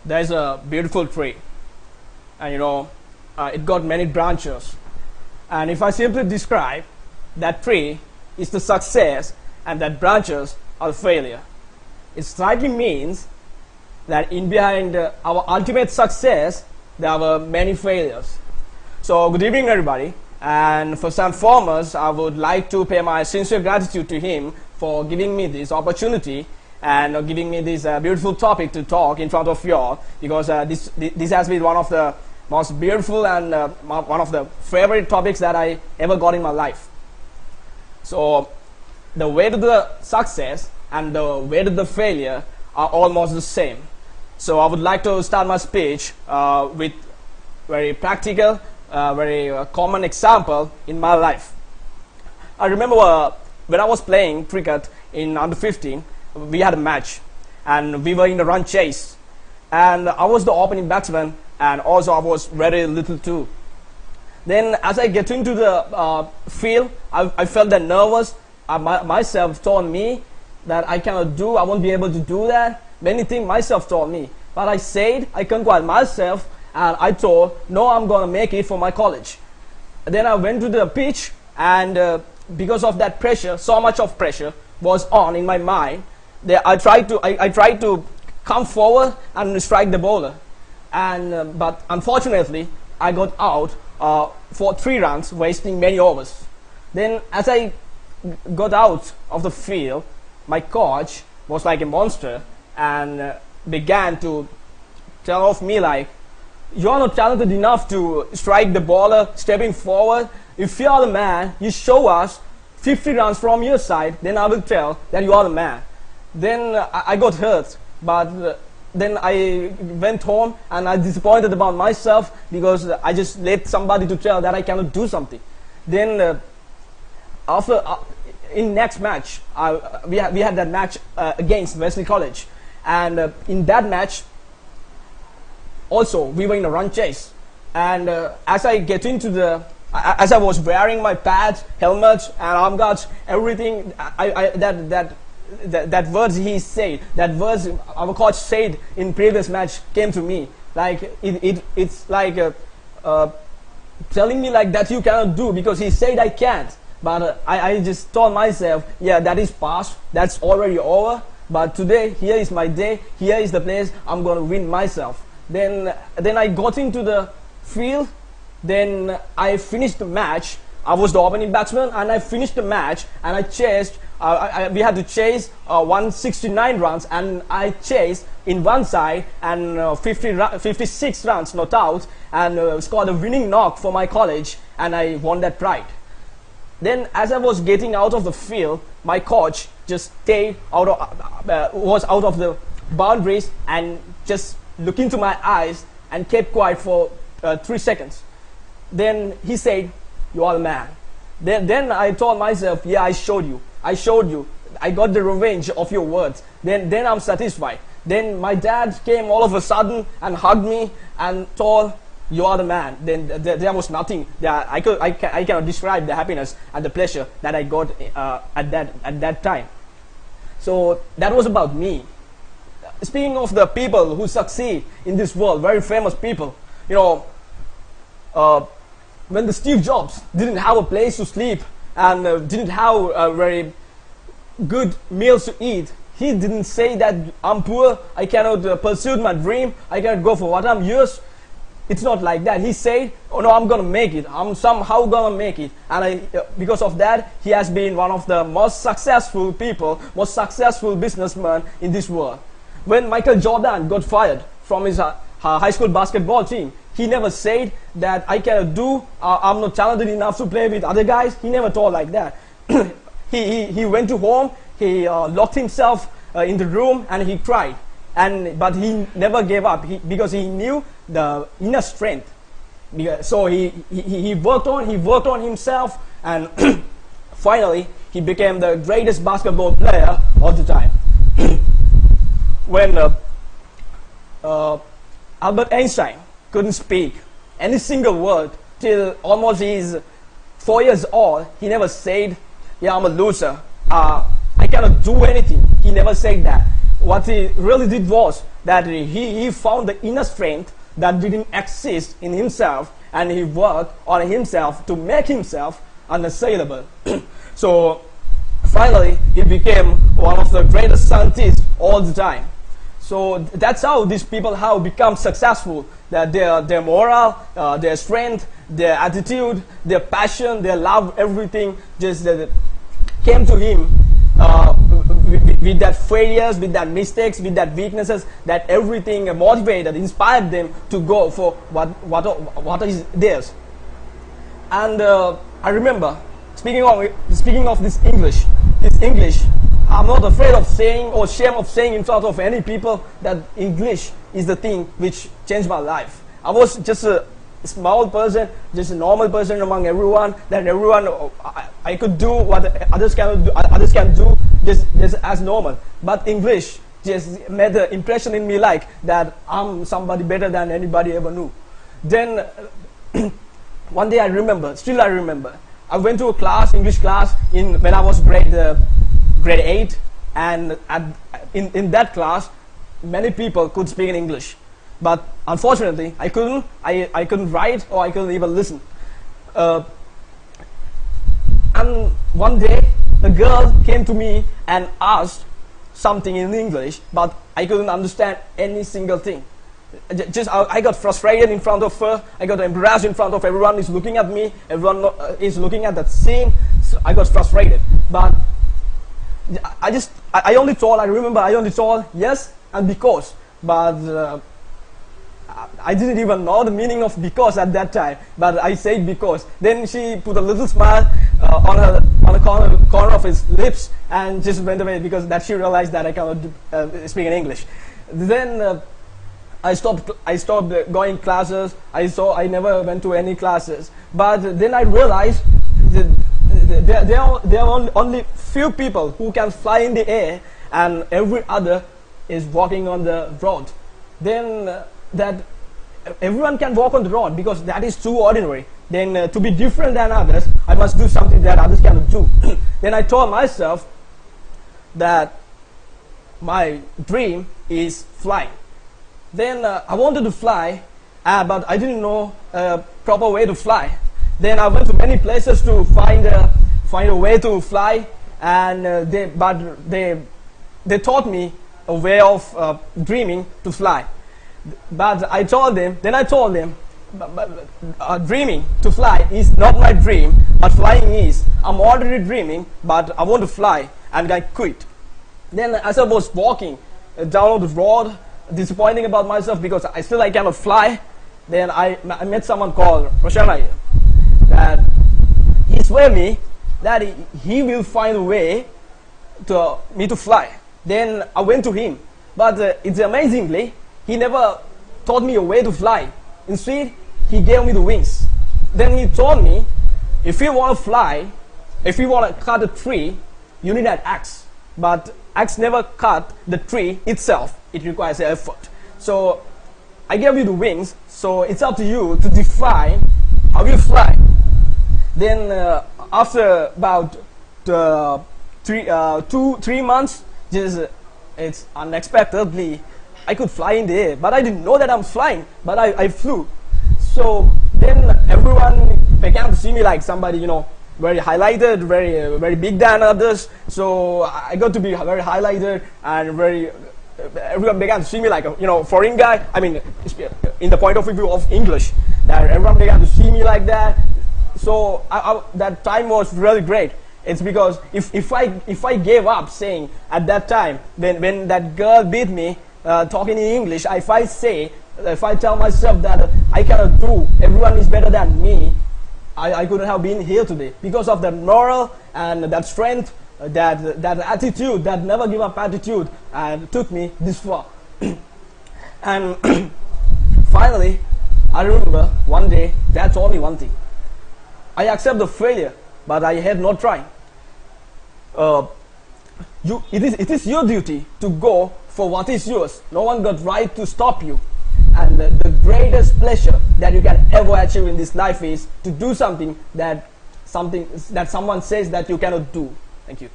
There's a beautiful tree, and it got many branches. And if I simply describe that tree is the success and that branches are the failure, it slightly means that in behind our ultimate success there were many failures. So good evening everybody, and first and foremost I would like to pay my sincere gratitude to him for giving me this opportunity and giving me this beautiful topic to talk in front of you all, because this has been one of the most beautiful and one of the favorite topics that I ever got in my life. So the way to the success and the way to the failure are almost the same. So I would like to start my speech with very practical, very common example in my life. I remember when I was playing cricket in under 15, we had a match and we were in the run chase, and I was the opening batsman, and also I was very little too. Then as I get into the field, I felt that nervous. Myself told me that I won't be able to do that. Many things myself told me, but I said, I conquered myself, and I told, no, I'm gonna make it for my college. Then I went to the pitch, and because of that pressure, so much of pressure was on in my mind, I tried to come forward and strike the bowler, and but unfortunately I got out for 3 runs, wasting many overs. Then as I got out of the field, my coach was like a monster and began to tell off me like, you are not talented enough to strike the bowler stepping forward. If you are the man, you show us 50 runs from your side, then I will tell that you are the man. Then I got hurt, but then I went home and I disappointed about myself because I just let somebody to tell that I cannot do something. Then after in next match, we had that match against Wesley College, and in that match also we were in a run chase, and as I was wearing my pads, helmets, and arm guards, everything, that words he said, that words our coach said in previous match came to me. Like it's like telling me like that you cannot do, because he said I can't. But I just told myself, yeah, that is past, that's already over. But today, here is my day, here is the place I'm gonna win myself. Then I got into the field. Then I finished the match. I was the opening batsman, and I finished the match, and I chased. We had to chase 169 runs, and I chased in one side, and 56 runs not out, and scored a winning knock for my college, and I won that pride. Then as I was getting out of the field, my coach just stayed was out of the boundaries and just looked into my eyes and kept quiet for 3 seconds. Then he said, you are the man. Then I told myself, yeah, I showed you, I got the revenge of your words. Then I'm satisfied. Then my dad came all of a sudden and hugged me and told, you are the man. Then there was nothing that I cannot describe the happiness and the pleasure that I got at that time. So that was about me. Speaking of the people who succeed in this world, very famous people, when the Steve Jobs didn't have a place to sleep and didn't have very good meals to eat, he didn't say that I'm poor, I cannot pursue my dream, I cannot go for what I'm used. It's not like that. He said, oh no, I'm gonna make it, I'm somehow gonna make it. And because of that, he has been one of the most successful people, most successful businessmen in this world. When Michael Jordan got fired from his high school basketball team, he never said that I cannot do, I'm not talented enough to play with other guys. He never told like that. he went to home, he locked himself in the room, and he cried. But he never gave up, because he knew the inner strength. So he worked on himself, and finally he became the greatest basketball player of the time. When Albert Einstein couldn't speak any single word till almost he's 4 years old, he never said, yeah, I'm a loser, I cannot do anything. He never said that. what he really did was that he found the inner strength that didn't exist in himself, and he worked on himself to make himself unassailable. So finally he became one of the greatest scientists all the time. So that's how these people have become successful. That their morale, their strength, their attitude, their passion, their love, everything just came to him with that failures, with that mistakes, with that weaknesses, that everything motivated, inspired them to go for what is theirs. And I remember, speaking of this English, I'm not afraid of saying or shame of saying in front of any people that English is the thing which changed my life. I was just a small person, just a normal person among everyone. That everyone, I could do what others can do, just as normal. But English just made the impression in me like that I'm somebody better than anybody ever knew. Then one day I remember, I went to a class, English class, when I was grade 8, and in that class, many people could speak in English, but unfortunately, I couldn't. I couldn't write, or I couldn't even listen. And one day, a girl came to me and asked something in English, but I couldn't understand any single thing. I got frustrated in front of her. I got embarrassed in front of everyone. Is looking at me. Everyone is looking at that scene. So I got frustrated, but I only told yes and because, but I didn't even know the meaning of because at that time, but I said because. Then she put a little smile on the corner of his lips and just went away, because that she realized that I cannot speak in English. Then I stopped going classes. I never went to any classes. But then I realized that there are only few people who can fly in the air, and every other is walking on the road. Then that everyone can walk on the road because that is too ordinary. Then to be different than others, I must do something that others cannot do. Then I told myself that my dream is flying. Then I wanted to fly, but I didn't know a proper way to fly. Then I went to many places to find a way to fly, and they taught me a way of dreaming to fly. But I told them, dreaming to fly is not my dream, but flying is. I'm already dreaming, but I want to fly, and I quit. Then as I was walking down the road, disappointing about myself because I cannot fly, then I met someone called Roshana, that he swore me that he will find a way to me to fly. Then I went to him, but it's amazingly, he never taught me a way to fly. Instead, he gave me the wings. Then he told me, if you want to fly, if you want to cut a tree, you need an axe. But axe never cut the tree itself. It requires effort. So I gave you the wings, so it's up to you to define how you fly. Then after about 3 months, it's unexpectedly, I could fly in the air, but I didn't know that I'm flying, but I flew. So then everyone began to see me like somebody, very highlighted, very big than others. So I got to be very highlighted and everyone began to see me like a foreign guy. I mean, in the point of view of English, that everyone began to see me like that. So that time was really great. It's because if I gave up saying at that time when that girl beat me talking in English, if I tell myself that I cannot do, everyone is better than me, I couldn't have been here today, because of that moral and that strength, that attitude, that never give up attitude, and took me this far. And finally, I remember one day Dad told me one thing. I accept the failure, but I had not tried. It is your duty to go for what is yours. No one got right to stop you. And the greatest pleasure that you can ever achieve in this life is to do something that someone says that you cannot do. Thank you.